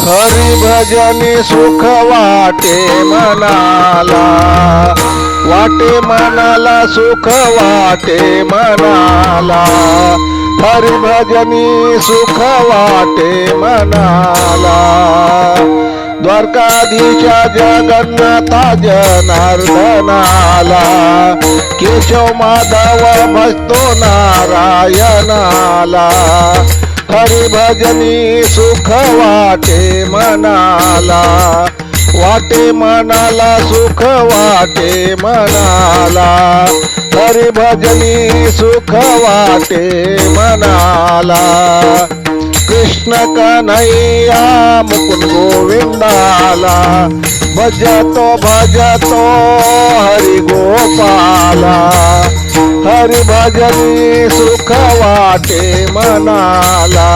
हरी भजनी सुख वाटे मनाला, वाटे मनाला सुख वाटे मनाला, हरी भजनी सुख वाटे मनाला। द्वारकाधीशा जगन्नाथा जनार्दनाला, केशव माधव भजतो नारायणाला, हरी भजनी सुख वाटे मनाला, वाटे मनाला सुख वाटे मनाला, हरी भजनी सुख वाटे मनाला। कृष्ण कन्हैया मुकुंद गोविंदाला, भजतो भजतो हरि गोपाला, हरि भजनी सुख वाटे मनाला,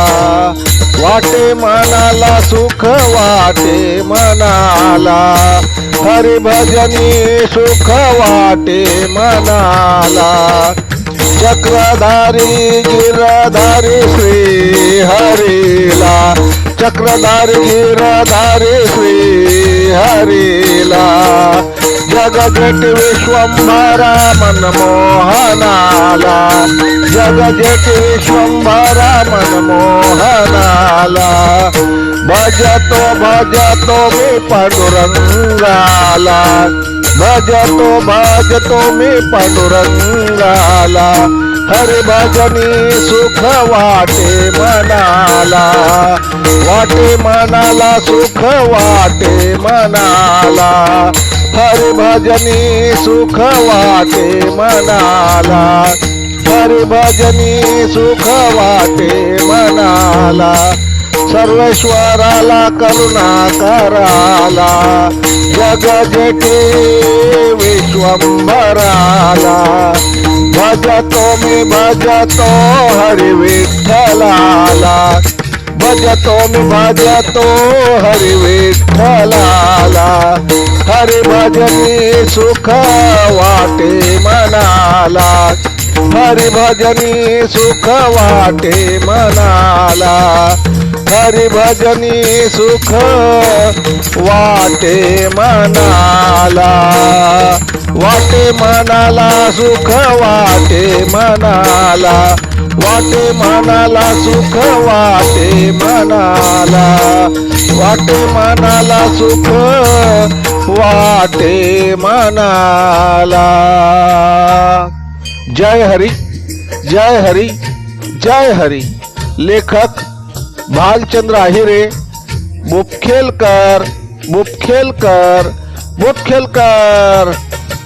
वाटे मनाला सुख वाटे मनाला, हरि भजनी सुख वाटे मनाला। चक्रधारी गिरधारी श्री हरिला, चक्रधारी गिरधारी श्री हरिला, जगजेठ विश्वंभरा मनमोहनाला, जगजेठ विश्वंभरा मनमोहनाला, भजतो भजतो मी पांडुरंगाला, भजतो भजतो मी पांडुरंगाला, हरि भजनी सुख वाटे मनाला, वाटे मनाला सुख वाटे मनाला, हरि भजनी सुख वाटे मनाला, हरि भजनी सुख वाटे मनाला। सर्वेश्वराला करुणा कराला, जगजेठी विश्वंभराला, भजतो मी भजतो हरि विठ्ठलाला, भजतो मी भजतो हरि विठ्ठलाला, हरि भजनी सुख वाटे मनाला, हरि भजनी सुख वाटे मनाला, हरि भजनी सुख वाटे मनाला, वाटे मनाला सुख वाटे मनाला, वाटे मनाला सुख वाटे मनाला, वाटे मनाला सुख वाटे मनाला। जय हरी, जय हरी, जय हरी। लेखक भालचंद्र आहिरे, मुपखेलकर, मुपखेलकर, मुपखेलकर।